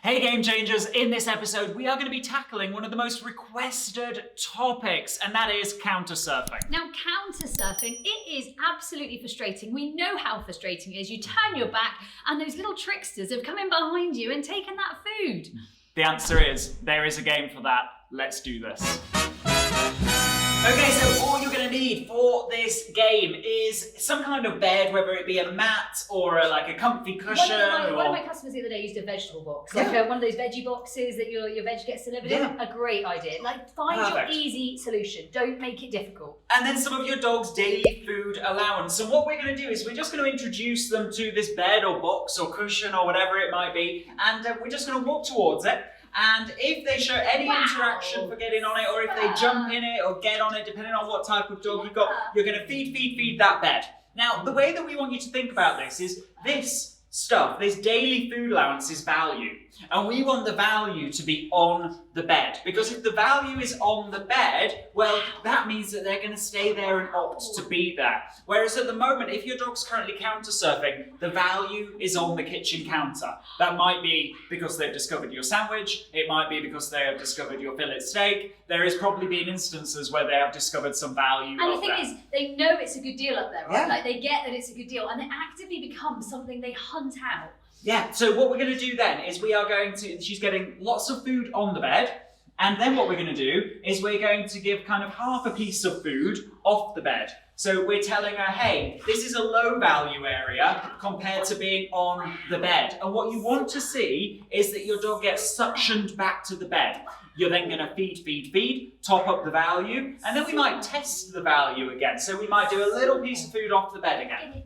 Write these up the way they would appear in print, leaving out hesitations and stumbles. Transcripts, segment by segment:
Hey Game Changers, in this episode we are going to be tackling one of the most requested topics, and that is counter-surfing. Now counter-surfing, it is absolutely frustrating. We know how frustrating it is. You turn your back and those little tricksters have come in behind you and taken that food. The answer is, there is a game for that. Let's do this. Okay, so all you're going to need for this game is some kind of bed, whether it be a mat or a comfy cushion. One of my customers the other day used a vegetable box, like one of those veggie boxes that your veg gets delivered in. A great idea. Find your easy solution. Don't make it difficult. And then some of your dog's daily food allowance. So what we're going to do is we're just going to introduce them to this bed or box or cushion or whatever it might be, and we're just going to walk towards it. And if they show any interaction for getting on it, or if they jump in it or get on it, depending on what type of dog you've got, you're going to feed that bed. Now, the way that we want you to think about this is this stuff, this daily food allowance is value. And we want the value to be on the bed. Because if the value is on the bed, well, that means that they're going to stay there and opt to be there. Whereas at the moment, if your dog's currently counter-surfing, the value is on the kitchen counter. That might be because they've discovered your sandwich. It might be because they have discovered your fillet steak. There has probably been instances where they have discovered some value. And the thing is, they know it's a good deal up there, right? Yeah. They get that it's a good deal, and it actively becomes something they hunt out. Yeah, so what we're going to do then is she's getting lots of food on the bed, and then what we're going to do is we're going to give kind of half a piece of food off the bed. So we're telling her, hey, this is a low value area compared to being on the bed. And what you want to see is that your dog gets suctioned back to the bed. You're then going to feed, top up the value, and then we might test the value again. So we might do a little piece of food off the bed again.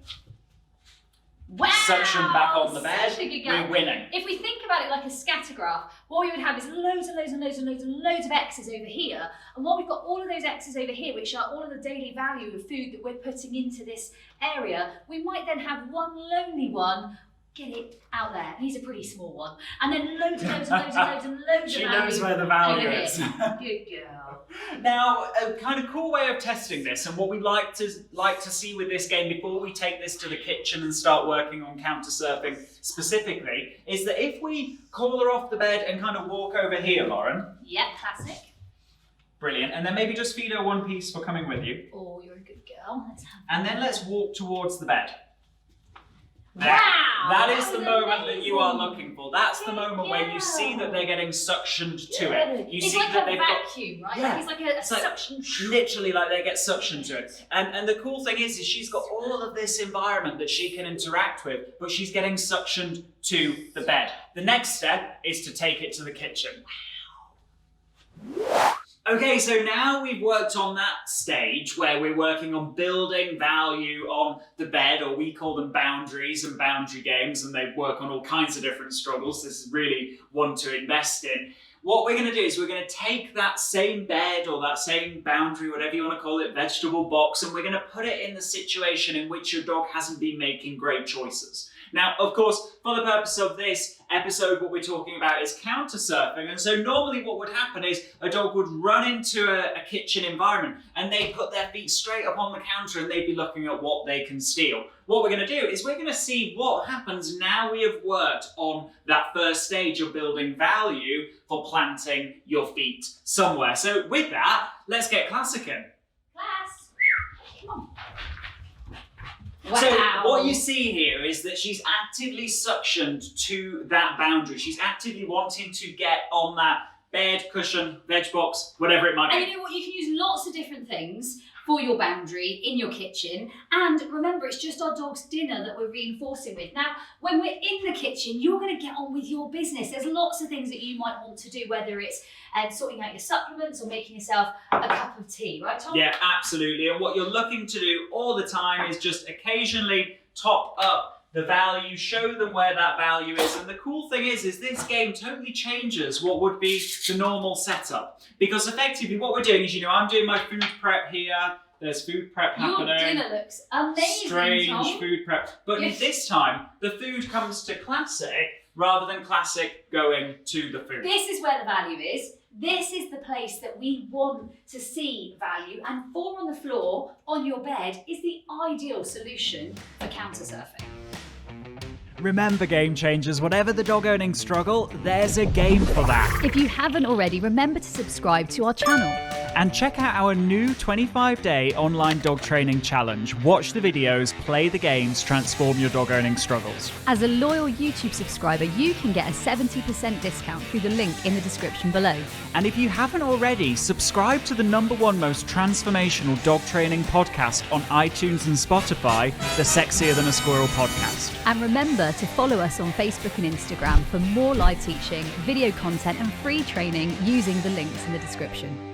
Wow! Suction back on the bed, we're winning. If we think about it like a scatter graph, what we would have is loads and loads and loads and loads and loads of X's over here. And while we've got all of those X's over here, which are all of the daily value of food that we're putting into this area, we might then have one lonely one. Get it out there. And he's a pretty small one. And then loads and loads and loads and loads and loads She of value. knows where the value is. Good girl. Now, a kind of cool way of testing this, and what we like to see with this game before we take this to the kitchen and start working on counter-surfing specifically, is that if we call her off the bed and kind of walk over here, Lauren. Yep, classic. Brilliant. And then maybe just feed her one piece for coming with you. Oh, you're a good girl. And then let's walk towards the bed. Wow! That is the moment that you are looking for. That's the moment where you see that they're getting suctioned to it. You see that they've got vacuum, right? Yeah. It's like a suction. Literally, like they get suctioned to it. And the cool thing is she's got all of this environment that she can interact with, but she's getting suctioned to the bed. The next step is to take it to the kitchen. Okay, so now we've worked on that stage where we're working on building value on the bed, or we call them boundaries and boundary games, and they work on all kinds of different struggles. This is really one to invest in. What we're going to do is we're going to take that same bed or that same boundary, whatever you want to call it, vegetable box, and we're going to put it in the situation in which your dog hasn't been making great choices. Now, of course, for the purpose of this episode, what we're talking about is counter-surfing. And so normally what would happen is a dog would run into a kitchen environment and they'd put their feet straight up on the counter and they'd be looking at what they can steal. What we're going to do is we're going to see what happens now we have worked on that first stage of building value for planting your feet somewhere. So with that, let's get Classic in. Class, come on. Wow. So what you see here is that she's actively suctioned to that boundary. She's actively wanting to get on that bed, cushion, veg box, whatever it might be. And you know what? You can use lots of different things for your boundary in your kitchen. And remember, it's just our dog's dinner that we're reinforcing with. Now, when we're in the kitchen, you're going to get on with your business. There's lots of things that you might want to do, whether it's sorting out your supplements or making yourself a cup of tea, right, Tom? Yeah, absolutely. And what you're looking to do all the time is just occasionally top up the value, show them where that value is. And the cool thing is this game totally changes what would be the normal setup. Because effectively what we're doing is, I'm doing my food prep here. There's food prep happening. Your dinner looks amazing, Strange Tom. food prep. But this time, the food comes to Classic rather than Classic going to the food. This is where the value is. This is the place that we want to see value, and 4 on the floor on your bed is the ideal solution for counter-surfing. Remember, game changers, whatever the dog owning struggle, there's a game for that. If you haven't already, remember to subscribe to our channel. And check out our new 25-day online dog training challenge. Watch the videos, play the games, transform your dog owning struggles. As a loyal YouTube subscriber, you can get a 70% discount through the link in the description below. And if you haven't already, subscribe to the #1 most transformational dog training podcast on iTunes and Spotify, the Sexier Than a Squirrel podcast. And remember to follow us on Facebook and Instagram for more live teaching, video content and free training using the links in the description.